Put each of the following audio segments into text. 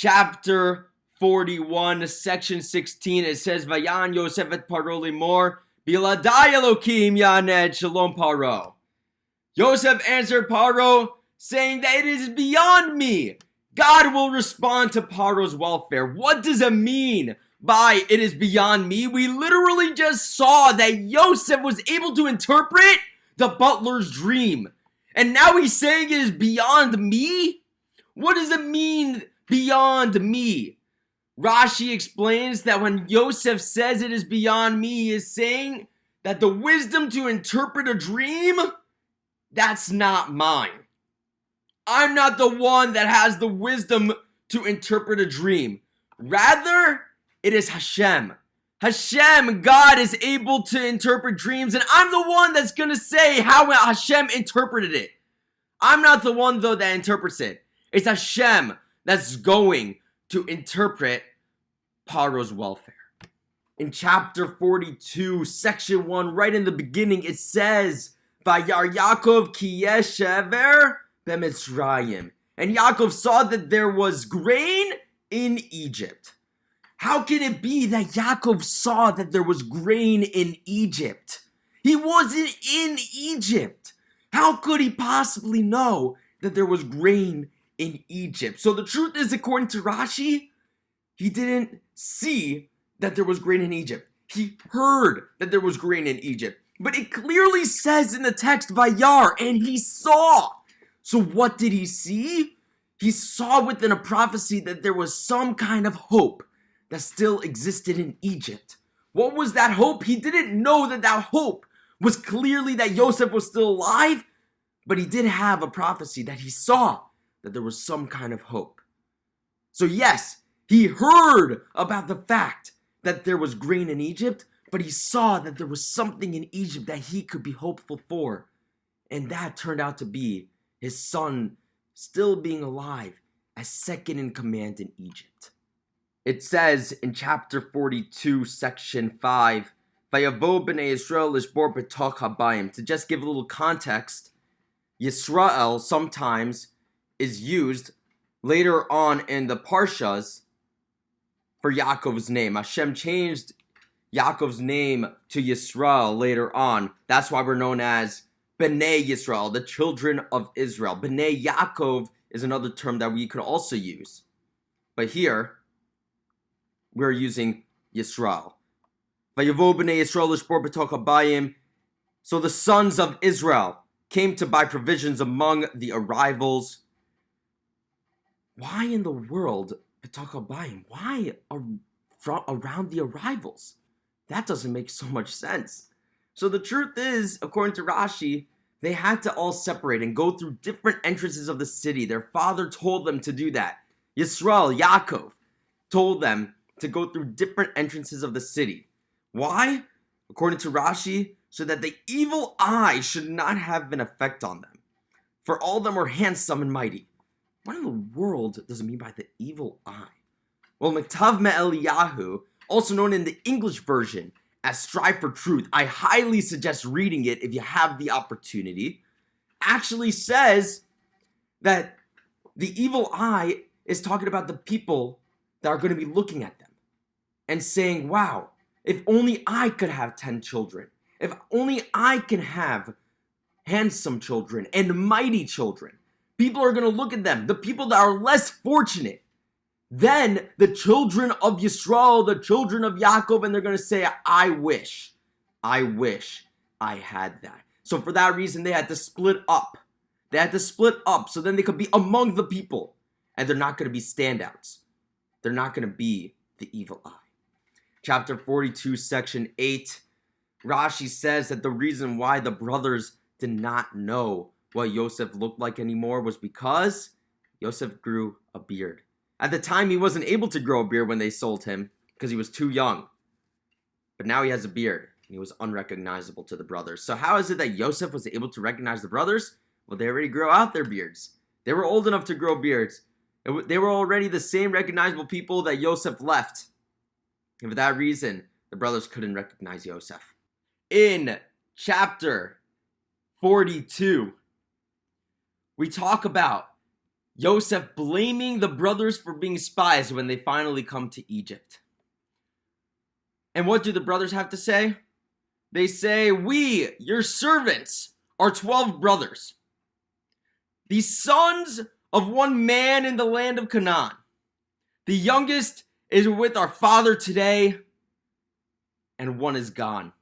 chapter 41, section 16, it says, Vayan Yosef et Paro limor, Biladai Elokim yaned shalom Paro. Yosef answered Paro, saying that it is beyond me. God will respond to Paro's welfare. What does it mean by it is beyond me? We literally just saw that Yosef was able to interpret the butler's dream. And now he's saying it is beyond me? What does it mean, beyond me? Rashi explains that when Yosef says it is beyond me, he is saying that the wisdom to interpret a dream, that's not mine. I'm not the one that has the wisdom to interpret a dream. Rather, it is Hashem. Hashem, God, is able to interpret dreams, and I'm the one that's going to say how Hashem interpreted it. I'm not the one, though, that interprets it. It's Hashem that's going to interpret Paro's welfare. In chapter 42, section 1, right in the beginning, it says, Vayar Yaakov ki yesh shever b'Mitzrayim. And Yaakov saw that there was grain in Egypt. How can it be that Yaakov saw that there was grain in Egypt? He wasn't in Egypt. How could he possibly know that there was grain in Egypt? So the truth is, according to Rashi, he didn't see that there was grain in Egypt. He heard that there was grain in Egypt. But it clearly says in the text, Vayar, and he saw. So what did he see? He saw within a prophecy that there was some kind of hope that still existed in Egypt. What was that hope? He didn't know that that hope was clearly that Yosef was still alive, but he did have a prophecy that he saw that there was some kind of hope. So yes, he heard about the fact that there was grain in Egypt, but he saw that there was something in Egypt that he could be hopeful for. And that turned out to be his son still being alive as second in command in Egypt. It says in chapter 42, section 5, Vayavo b'nei Yisrael lishbor b'toch habayim. To just give a little context, Yisrael sometimes is used later on in the Parshas for Yaakov's name. Hashem changed Yaakov's name to Yisrael later on. That's why we're known as B'nai Yisrael, the children of Israel. B'nai Yaakov is another term that we could also use. But here, we're using Yisrael. Vayavo b'nei Yisrael lishbor b'toch habayim. So the sons of Israel came to buy provisions among the arrivals. Why in the world b'toch habayim? Why around the arrivals? That doesn't make so much sense. So the truth is, according to Rashi, they had to all separate and go through different entrances of the city. Their father told them to do that. Yisrael, Yaakov, told them to go through different entrances of the city. Why? According to Rashi, so that the evil eye should not have an effect on them. For all of them were handsome and mighty. What in the world does it mean by the evil eye? Well, Miktav Me'Eliyahu, also known in the English version as Strive for Truth, I highly suggest reading it if you have the opportunity, actually says that the evil eye is talking about the people that are going to be looking at them and saying, wow, if only I could have 10 children, if only I can have handsome children and mighty children. People are going to look at them, the people that are less fortunate than the children of Yisrael, the children of Yaakov, and they're going to say, I wish I had that. So for that reason, they had to split up. They had to split up so then they could be among the people. And they're not going to be standouts. They're not going to be the evil eye. Chapter 42, section 8, Rashi says that the reason why the brothers did not know what Yosef looked like anymore was because Yosef grew a beard. At the time, he wasn't able to grow a beard when they sold him because he was too young. But now he has a beard, and he was unrecognizable to the brothers. So how is it that Yosef was able to recognize the brothers? Well, they already grew out their beards. They were old enough to grow beards. They were already the same recognizable people that Yosef left. And for that reason, the brothers couldn't recognize Yosef. In chapter 42, we talk about Yosef blaming the brothers for being spies when they finally come to Egypt. And what do the brothers have to say? They say, "We, your servants, are 12 brothers, the sons of one man in the land of Canaan. The youngest is with our father today, and one is gone."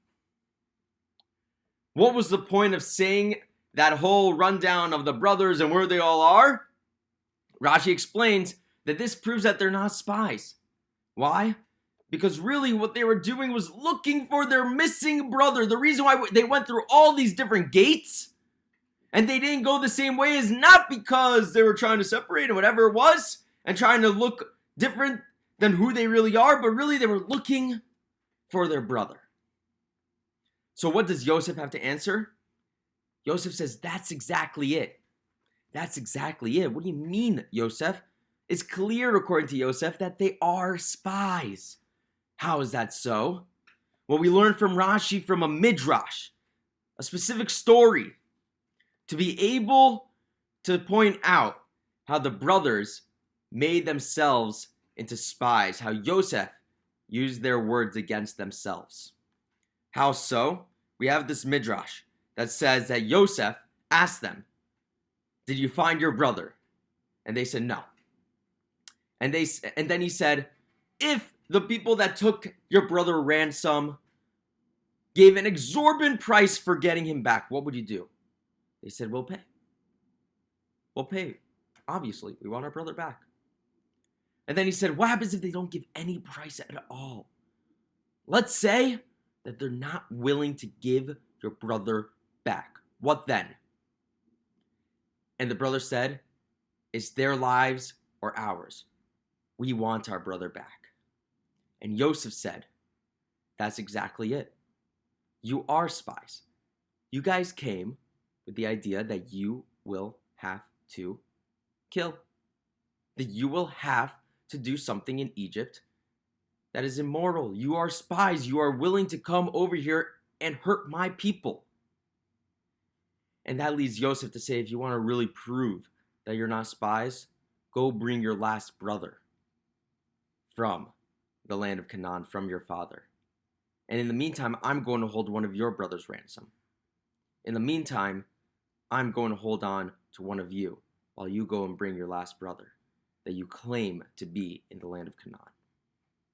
What was the point of saying that whole rundown of the brothers and where they all are? Rashi explains that this proves that they're not spies. Why? Because really what they were doing was looking for their missing brother. The reason why they went through all these different gates and they didn't go the same way is not because they were trying to separate or whatever it was and trying to look different than who they really are, but really they were looking for their brother. So what does Yosef have to answer? Yosef says, that's exactly it. That's exactly it. What do you mean, Yosef? It's clear, according to Yosef, that they are spies. How is that so? Well, we learn from Rashi from a midrash, a specific story, to be able to point out how the brothers made themselves into spies, how Yosef used their words against themselves. How so? We have this midrash that says that Yosef asked them, "Did you find your brother?" And they said, "No." And then he said, "If the people that took your brother ransom gave an exorbitant price for getting him back, what would you do?" They said, "We'll pay. We'll pay. Obviously, we want our brother back." And then he said, "What happens if they don't give any price at all? Let's say that they're not willing to give your brother back. What then?" And the brother said, "It's their lives or ours. We want our brother back." And Yosef said, "That's exactly it. You are spies. You guys came with the idea that you will have to kill. That you will have to do something in Egypt that is immoral. You are spies. You are willing to come over here and hurt my people." And that leads Yosef to say, if you want to really prove that you're not spies, go bring your last brother from the land of Canaan, from your father. And in the meantime, I'm going to hold one of your brothers ransom. In the meantime, I'm going to hold on to one of you while you go and bring your last brother that you claim to be in the land of Canaan.